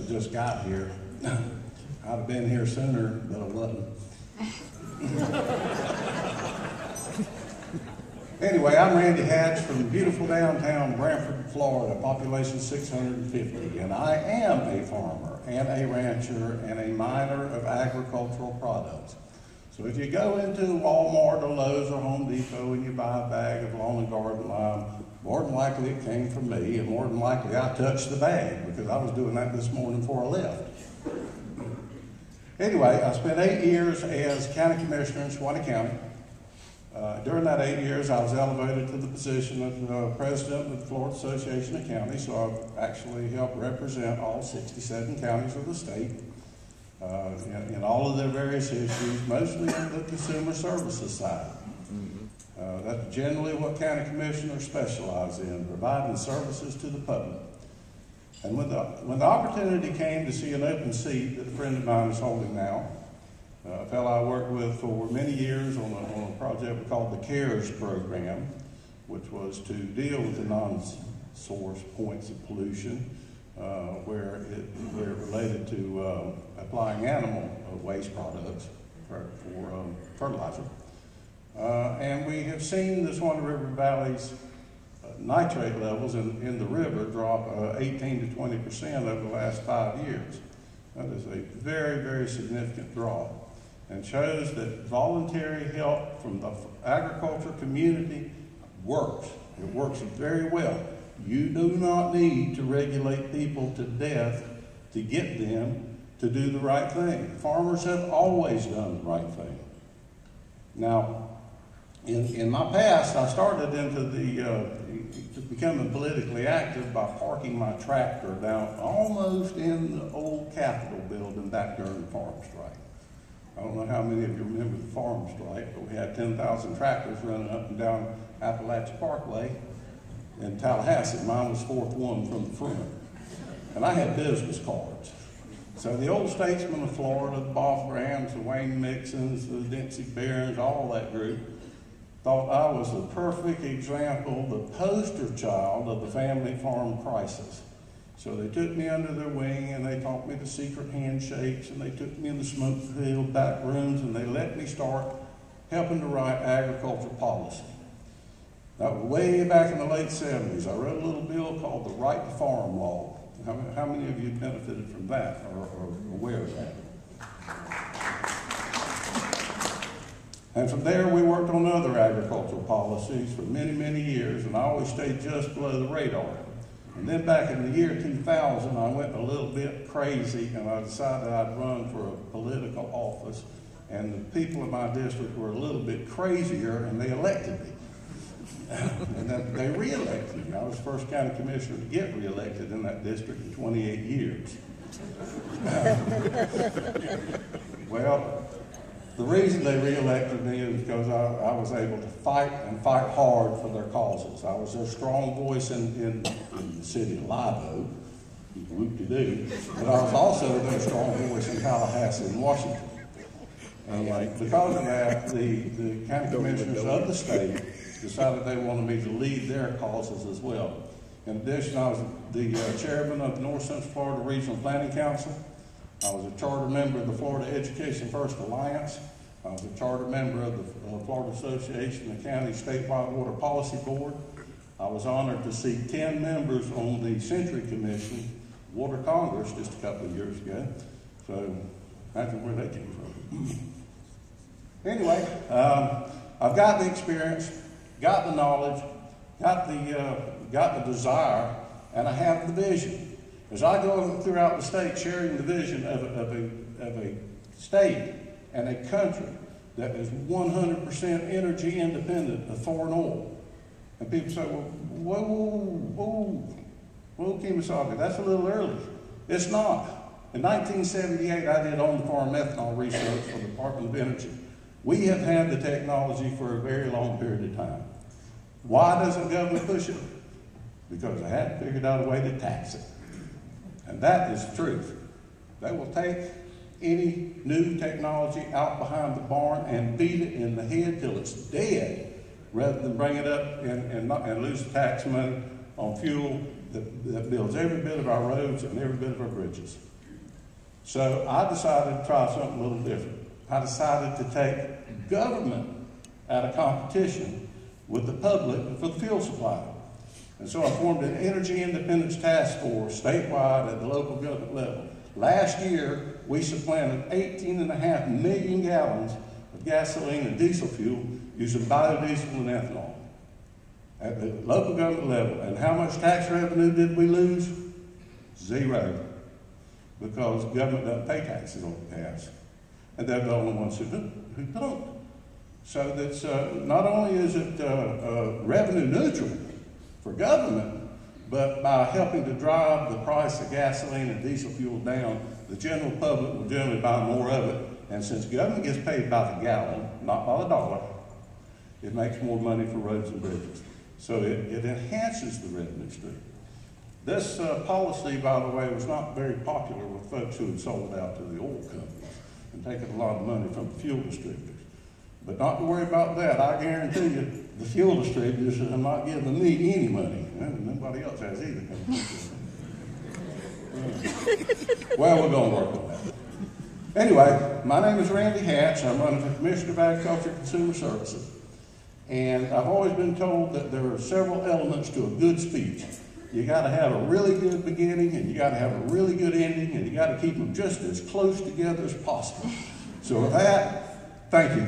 just got here. I'd have been here sooner, but I wasn't. Anyway, I'm Randy Hatch from beautiful downtown Branford, Florida, population 650, and I am a farmer and a rancher and a miner of agricultural products. So if you go into Walmart or Lowe's or Home Depot and you buy a bag of lawn and garden lime, more than likely it came from me, and more than likely I touched the bag because I was doing that this morning before I left. Anyway, I spent 8 years as county commissioner in Suwannee County. During that 8 years, I was elevated to the position of president of the Florida Association of Counties, so I've actually helped represent all 67 counties of the state in all of their various issues, mostly on the consumer services side. That's generally what county commissioners specialize in, providing services to the public. And when the opportunity came to see an open seat that a friend of mine is holding now, a fellow I worked with for many years on a project we called the CARES program, which was to deal with the non-source points of pollution, where it related to applying animal waste products for fertilizer. And we have seen the Swan River Valley's nitrate levels in the river drop 18 to 20% over the last 5 years. That is a very, very significant drop, and shows that voluntary help from the agriculture community works. It works very well. You do not need to regulate people to death to get them to do the right thing. Farmers have always done the right thing. Now, in my past, I started into becoming politically active by parking my tractor down almost in the old Capitol building back during the farm strike. I don't know how many of you remember the farm strike, but we had 10,000 tractors running up and down Appalachia Parkway in Tallahassee. Mine was fourth one from the front. And I had business cards. So the old statesmen of Florida, the Bob Grahams, the Wayne Mixons, the Dempsey Barons, all that group, thought I was the perfect example, the poster child of the family farm crisis. So they took me under their wing and they taught me the secret handshakes, and they took me in the smoke-filled back rooms and they let me start helping to write agriculture policy. That was way back in the late 70s. I wrote a little bill called the Right to Farm Law. How many of you benefited from that or are aware of that? And from there, we worked on other agricultural policies for many, many years, and I always stayed just below the radar. And then back in the year 2000, I went a little bit crazy, and I decided I'd run for a political office, and the people in my district were a little bit crazier, and they elected me. And then they re-elected me. I was the first county commissioner to get re-elected in that district in 28 years. Well, the reason they re-elected me is because I was able to fight and fight hard for their causes. I was their strong voice in the city of Live Oak, whoop-de-doo, but I was also their strong voice in Tallahassee and Washington. And because of that, the county commissioners of the state decided they wanted me to lead their causes as well. In addition, I was the chairman of the North Central Florida Regional Planning Council. I was a charter member of the Florida Education First Alliance. I was a charter member of the Florida Association of County Statewide Water Policy Board. I was honored to see 10 members on the Century Commission, Water Congress, just a couple of years ago. So imagine where they came from. Anyway, I've got the experience, got the knowledge, got the desire, and I have the vision. As I go throughout the state sharing the vision of a state and a country that is 100% energy independent of foreign oil. And people say, well, whoa, Kemosabe, that's a little early. It's not. In 1978, I did on-farm ethanol research for the Department of Energy. We have had the technology for a very long period of time. Why doesn't government push it? Because they haven't figured out a way to tax it. And that is the truth. They will take any new technology out behind the barn and beat it in the head till it's dead, rather than bring it up and lose the tax money on fuel that builds every bit of our roads and every bit of our bridges. So I decided to try something a little different. I decided to take government out of competition with the public for the fuel supply. And so I formed an energy independence task force statewide at the local government level. Last year, we supplanted 18.5 million gallons of gasoline and diesel fuel using biodiesel and ethanol at the local government level. And how much tax revenue did we lose? Zero. Because the government doesn't pay taxes on gas. And they're the only ones who don't. So that's, not only is it revenue neutral for government, but by helping to drive the price of gasoline and diesel fuel down, the general public will generally buy more of it. And since government gets paid by the gallon, not by the dollar, it makes more money for roads and bridges. So it enhances the revenue stream. This policy, by the way, was not very popular with folks who had sold it out to the oil companies and taken a lot of money from the fuel distributors. But not to worry about that. I guarantee you, the fuel distributors are not giving me any money. And nobody else has either. Well, we're going to work on that. Anyway, my name is Randy Hatch. I'm running for Commissioner of Agriculture and Consumer Services. And I've always been told that there are several elements to a good speech. You got to have a really good beginning, and you got to have a really good ending, and you got to keep them just as close together as possible. So with that, thank you.